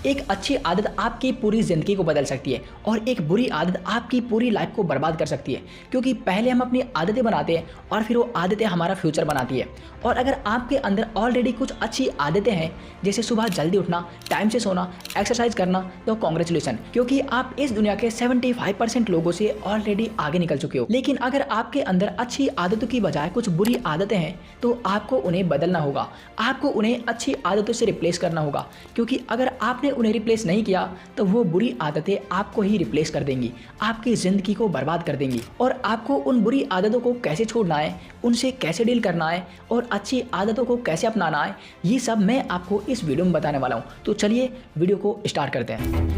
एक अच्छी आदत आपकी पूरी ज़िंदगी को बदल सकती है और एक बुरी आदत आपकी पूरी लाइफ को बर्बाद कर सकती है, क्योंकि पहले हम अपनी आदतें बनाते हैं और फिर वो आदतें हमारा फ्यूचर बनाती है। और अगर आपके अंदर ऑलरेडी कुछ अच्छी आदतें हैं, जैसे सुबह जल्दी उठना, टाइम से सोना, एक्सरसाइज करना, तो कॉन्ग्रेचुलेसन, क्योंकि आप इस दुनिया के 75% लोगों से ऑलरेडी आगे निकल चुके हो। लेकिन अगर आपके अंदर अच्छी आदतों की बजाय कुछ बुरी आदतें हैं तो आपको उन्हें बदलना होगा, आपको उन्हें अच्छी आदतों से रिप्लेस करना होगा, क्योंकि अगर आपने उन्हें रिप्लेस नहीं किया तो वो बुरी आदतें आपको ही रिप्लेस कर देंगी, आपकी ज़िंदगी को बर्बाद कर देंगी। और आपको उन बुरी आदतों को कैसे छोड़ना है, उनसे कैसे डील करना है और अच्छी आदतों को कैसे अपनाना है, ये सब मैं आपको इस वीडियो में बताने वाला हूँ। तो चलिए वीडियो को स्टार्ट करते हैं।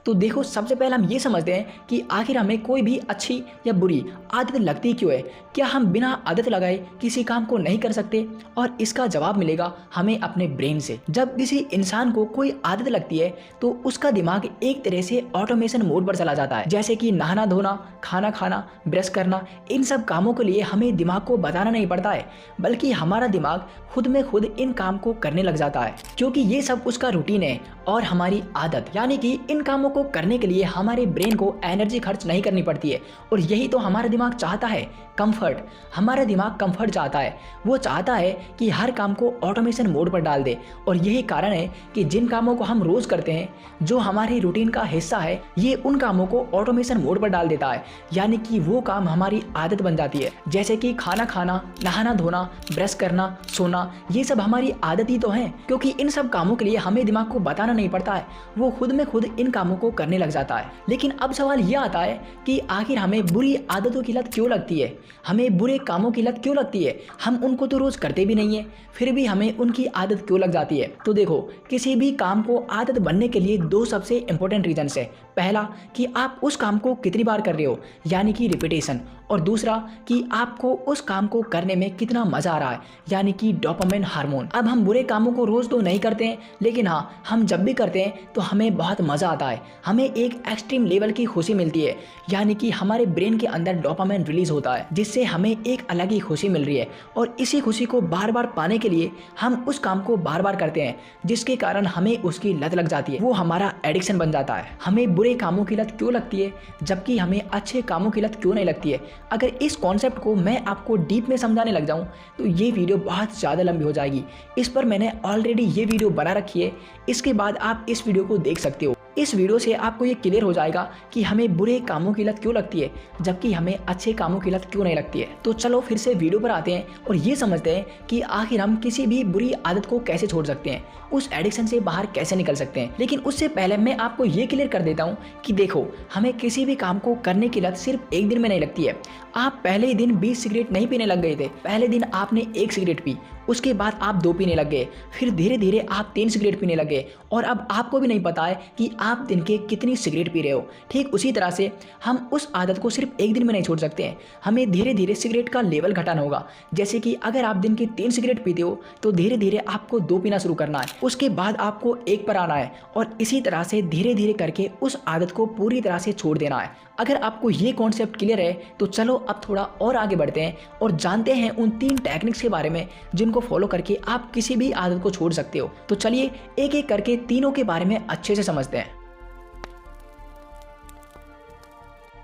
तो देखो, सबसे पहले हम ये समझते हैं कि आखिर हमें कोई भी अच्छी या बुरी आदत लगती क्यों है। क्या हम बिना आदत लगाए किसी काम को नहीं कर सकते? और इसका जवाब मिलेगा हमें अपने ब्रेन से। जब किसी इंसान को कोई आदत लगती है तो उसका दिमाग एक तरह से ऑटोमेशन मोड पर चला जाता है, जैसे कि नहाना धोना, खाना खाना, ब्रश करना। इन सब कामों के लिए हमें दिमाग को बताना नहीं पड़ता है, बल्कि हमारा दिमाग खुद में खुद इन काम को करने लग जाता है, क्योंकि ये सब उसका रूटीन है और हमारी आदत। यानी कि इन कामों को करने के लिए हमारे ब्रेन को एनर्जी खर्च नहीं करनी पड़ती है। और यही तो हमारा दिमाग चाहता है, कंफर्ट। हमारा दिमाग कंफर्ट चाहता है, वो चाहता है कि हर काम को ऑटोमेशन मोड पर डाल दे। और यही कारण है कि जिन कामों को हम रोज करते हैं, जो हमारी रूटीन का हिस्सा है, ये उन कामों को ऑटोमेशन मोड पर डाल देता है। यानी कि वो काम हमारी आदत बन जाती है, जैसे कि खाना खाना, नहाना धोना, ब्रश करना, सोना। ये सब हमारी आदत ही तो है, क्योंकि इन सब कामों के लिए हमें दिमाग को बताना नहीं पड़ता है, वो खुद में खुद इन कामों को करने लग जाता है। लेकिन अब सवाल यह आता है कि आखिर हमें बुरी आदतों की लत क्यों लगती है, हमें बुरे कामों की लत क्यों लगती है? हम उनको तो रोज करते भी नहीं है, फिर भी हमें उनकी आदत क्यों लग जाती है? तो देखो, किसी भी काम को आदत बनने के लिए दो सबसे इंपॉर्टेंट रीजन है। पहला कि आप उस काम को कितनी बार कर रहे हो, यानी कि रिपीटेशन। और दूसरा कि आपको उस काम को करने में कितना मजा आ रहा है, यानी कि डोपामाइन हार्मोन। अब हम बुरे कामों को रोज तो नहीं करते हैं, लेकिन हाँ, हम जब भी करते हैं तो हमें बहुत मजा आता है, हमें एक एक्सट्रीम लेवल की खुशी मिलती है, यानी कि हमारे ब्रेन के अंदर डोपामाइन रिलीज होता है, जिससे हमें एक अलग ही खुशी मिल रही है। और इसी खुशी को बार बार पाने के लिए हम उस काम को बार बार करते हैं, जिसके कारण हमें उसकी लत लग जाती है, वो हमारा एडिक्शन बन जाता है। हमें बुरे कामों की लत क्यों लगती है, जबकि हमें अच्छे कामों की लत क्यों नहीं लगती है? अगर इस कॉन्सेप्ट को मैं आपको डीप में समझाने लग जाऊं तो ये वीडियो बहुत ज़्यादा लंबी हो जाएगी। इस पर मैंने ऑलरेडी ये वीडियो बना रखी है, इसके बाद आप इस वीडियो को देख सकते हो। इस वीडियो से आपको ये क्लियर हो जाएगा कि हमें बुरे कामों की लत क्यों लगती है, जबकि हमें अच्छे कामों की लत क्यों नहीं लगती है। तो चलो फिर से वीडियो पर आते हैं और ये समझते हैं कि आखिर हम किसी भी बुरी आदत को कैसे छोड़ सकते हैं, उस एडिक्शन से बाहर कैसे निकल सकते हैं। लेकिन उससे पहले मैं आपको ये क्लियर कर देता हूँ कि देखो, हमें किसी भी काम को करने की लत सिर्फ एक दिन में नहीं लगती है। आप पहले ही दिन 20 सिगरेट नहीं पीने लग गए थे, पहले दिन आपने 1 सिगरेट पी, उसके बाद आप 2 पीने लग गए, फिर धीरे धीरे आप 3 सिगरेट पीने लग गए, और अब आपको भी नहीं पता है कि आप दिन के कितनी सिगरेट पी रहे हो। ठीक उसी तरह से हम उस आदत को सिर्फ एक दिन में नहीं छोड़ सकते हैं, हमें धीरे धीरे सिगरेट का लेवल घटाना होगा। जैसे कि अगर आप दिन की 3 सिगरेट पीते हो तो धीरे धीरे आपको 2 पीना शुरू करना है, उसके बाद आपको 1 पर आना है, और इसी तरह से धीरे धीरे करके उस आदत को पूरी तरह से छोड़ देना है। अगर आपको ये कॉन्सेप्ट क्लियर है तो चलो अब थोड़ा और आगे बढ़ते हैं और जानते हैं उन 3 टेक्निक्स के बारे में जिनको फॉलो करके आप किसी भी आदत को छोड़ सकते हो। तो चलिए एक एक करके तीनों के बारे में अच्छे से समझते हैं।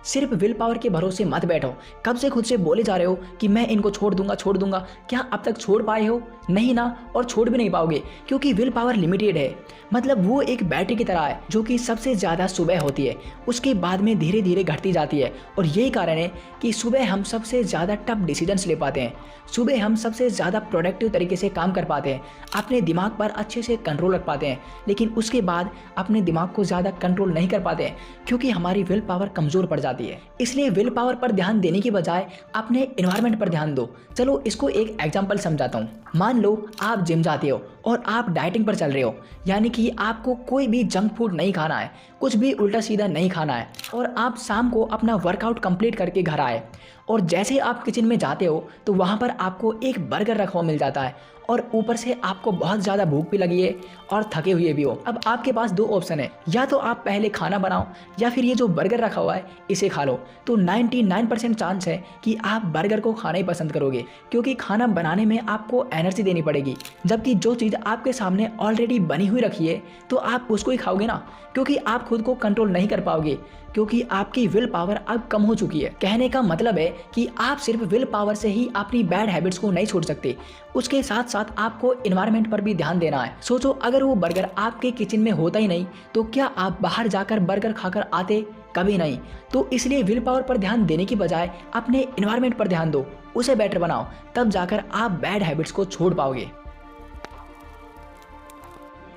सिर्फ विल पावर के भरोसे मत बैठो। कब से खुद से बोले जा रहे हो कि मैं इनको छोड़ दूंगा, क्या अब तक छोड़ पाए हो? नहीं ना, और छोड़ भी नहीं पाओगे, क्योंकि विल पावर लिमिटेड है। मतलब वो एक बैटरी की तरह है जो कि सबसे ज़्यादा सुबह होती है, उसके बाद में धीरे धीरे घटती जाती है। और यही कारण है कि सुबह हम सबसे ज़्यादा टफ डिसीजंस ले पाते हैं, सुबह हम सबसे ज़्यादा प्रोडक्टिव तरीके से काम कर पाते हैं, अपने दिमाग पर अच्छे से कंट्रोल रख पाते हैं। लेकिन उसके बाद अपने दिमाग को ज़्यादा कंट्रोल नहीं कर पाते हैं, क्योंकि हमारी विल पावर कमज़ोर पड़ जाती है। इसलिए विल पावर पर ध्यान देने की बजाय अपने एनवायरनमेंट पर ध्यान दो। चलो इसको एक एग्जांपल समझाता हूँ। मान लो आप जिम जाते हो और आप डाइटिंग पर चल रहे हो, यानी कि आपको कोई भी जंक फूड नहीं खाना है, कुछ भी उल्टा सीधा नहीं खाना है, और आप शाम को अपना वर्कआउट कंप्लीट करके घर आए और जैसे ही आप किचन में जाते हो तो वहाँ पर आपको एक बर्गर रखा हुआ मिल जाता है और ऊपर से आपको बहुत ज़्यादा भूख भी लगी है और थके हुए भी हो। अब आपके पास दो ऑप्शन है, या तो आप पहले खाना बनाओ या फिर ये जो बर्गर रखा हुआ है इसे खा लो। तो 99% चांस है कि आप बर्गर को खाना ही पसंद करोगे, क्योंकि खाना बनाने में आपको एनर्जी देनी पड़ेगी, जबकि जो चीज़ आपके सामने ऑलरेडी बनी हुई रखी है तो आप उसको ही खाओगे ना, क्योंकि आप खुद को कंट्रोल नहीं कर पाओगे, क्योंकि आपकी विल पावर अब कम हो चुकी है। कहने का मतलब है कि आप सिर्फ विल पावर से ही अपनी बैड हैबिट्स को नहीं छोड़ सकते, उसके साथ साथ आपको एनवायरनमेंट पर भी ध्यान देना है। सोचो, अगर वो बर्गर आपके किचन में होता ही नहीं तो क्या आप बाहर जाकर बर्गर खाकर आते? कभी नहीं। तो इसलिए विल पावर पर ध्यान देने की बजाय अपने एनवायरनमेंट पर ध्यान दो, उसे बेटर बनाओ, तब जाकर आप बैड हैबिट्स को छोड़ पाओगे।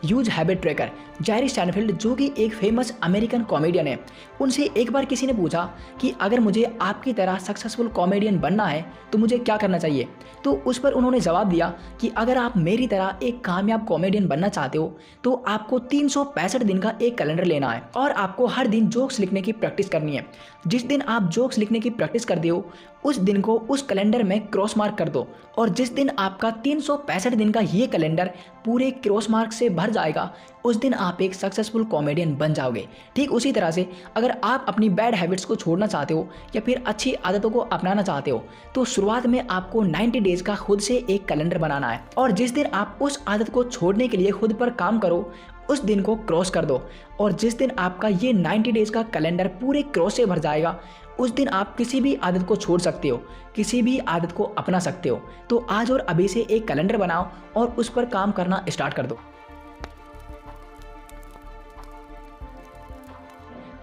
Huge habit tracker Jerry Stanfield, जो कि एक फेमस अमेरिकन कॉमेडियन है, उनसे एक बार किसी ने पूछा कि अगर मुझे आपकी तरह सक्सेसफुल कॉमेडियन बनना है तो मुझे क्या करना चाहिए। तो उस पर उन्होंने जवाब दिया कि अगर आप मेरी तरह एक कामयाब कॉमेडियन बनना चाहते हो तो आपको 365 दिन का एक कैलेंडर लेना है और आपको हर दिन जोक्स लिखने की प्रैक्टिस करनी है। जिस दिन आप जोक्स लिखने की प्रैक्टिस करते हो उस दिन को उस कैलेंडर में क्रॉस मार्क कर दो, और जिस दिन आपका 365 दिन का ये कैलेंडर पूरे क्रॉस मार्क से भर जाएगा उस दिन आप एक सक्सेसफुल कॉमेडियन बन जाओगे। ठीक उसी तरह से अगर आप अपनी बैड हैबिट्स को छोड़ना चाहते हो या फिर अच्छी आदतों को अपनाना चाहते हो तो शुरुआत में आपको 90 डेज का खुद से एक कैलेंडर बनाना है, और जिस दिन आप उस आदत को छोड़ने के लिए खुद पर काम करो उस दिन को क्रॉस कर दो, और जिस दिन आपका ये 90 डेज का कैलेंडर पूरे क्रॉस से भर जाएगा उस दिन आप किसी भी आदत को छोड़ सकते हो, किसी भी आदत को अपना सकते हो। तो आज और अभी से एक कैलेंडर बनाओ और उस पर काम करना स्टार्ट कर दो।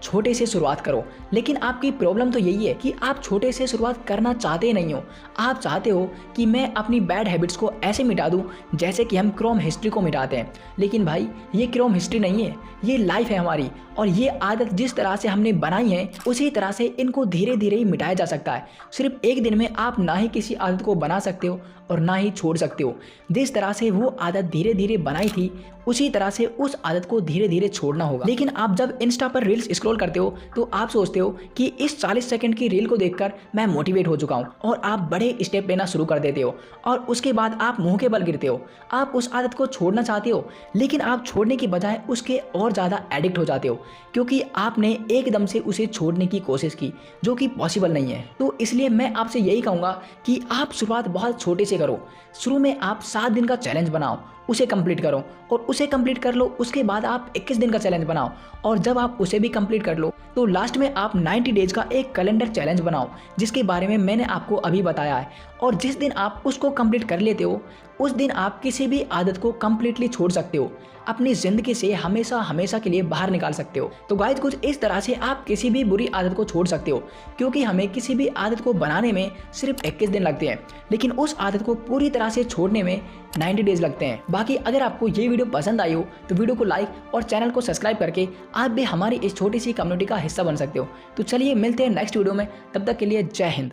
छोटे से शुरुआत करो, लेकिन आपकी प्रॉब्लम तो यही है कि आप छोटे से शुरुआत करना चाहते नहीं हो। आप चाहते हो कि मैं अपनी बैड हैबिट्स को ऐसे मिटा दूं जैसे कि हम क्रोम हिस्ट्री को मिटाते हैं, लेकिन भाई ये क्रोम हिस्ट्री नहीं है, ये लाइफ है हमारी, और ये आदत जिस तरह से हमने बनाई है उसी तरह से इनको धीरे धीरे ही मिटाया जा सकता है। सिर्फ एक दिन में आप ना ही किसी आदत को बना सकते हो और ना ही छोड़ सकते हो। जिस तरह से वो आदत धीरे धीरे बनाई थी उसी तरह से उस आदत को धीरे धीरे छोड़ना होगा। लेकिन आप जब इंस्टा पर रील्स स्क्रॉल करते हो तो आप सोचते हो कि इस 40 सेकंड की रील को देखकर मैं मोटिवेट हो चुका हूं, और आप बड़े स्टेप लेना शुरू कर देते हो और उसके बाद आप मुंह के बल गिरते हो। आप उस आदत को छोड़ना चाहते हो लेकिन आप छोड़ने की बजाय उसके और ज़्यादा एडिक्ट हो जाते हो, क्योंकि आपने एकदम से उसे छोड़ने की कोशिश की जो कि पॉसिबल नहीं है। तो इसलिए मैं आपसे यही कहूँगा कि आप शुरुआत बहुत छोटे से करो। शुरू में आप 7 दिन का चैलेंज बनाओ, उसे कंप्लीट करो, और उसे कंप्लीट कर लो उसके बाद आप 21 दिन का चैलेंज बनाओ, और जब आप उसे भी कंप्लीट कर लो तो लास्ट में आप 90 डेज का एक कैलेंडर चैलेंज बनाओ जिसके बारे में मैंने आपको अभी बताया है। और जिस दिन आप उसको कंप्लीट कर लेते हो उस दिन आप किसी भी आदत को कंप्लीटली छोड़ सकते हो, अपनी ज़िंदगी से हमेशा हमेशा के लिए बाहर निकाल सकते हो। तो गाइस, कुछ इस तरह से आप किसी भी बुरी आदत को छोड़ सकते हो, क्योंकि हमें किसी भी आदत को बनाने में सिर्फ 21 दिन लगते हैं, लेकिन उस आदत को पूरी तरह से छोड़ने में 90 डेज लगते हैं। बाकी अगर आपको ये वीडियो पसंद आई हो तो वीडियो को लाइक और चैनल को सब्सक्राइब करके आप भी हमारी इस छोटी सी कम्युनिटी का हिस्सा बन सकते हो। तो चलिए मिलते हैं नेक्स्ट वीडियो में, तब तक के लिए जय हिंद।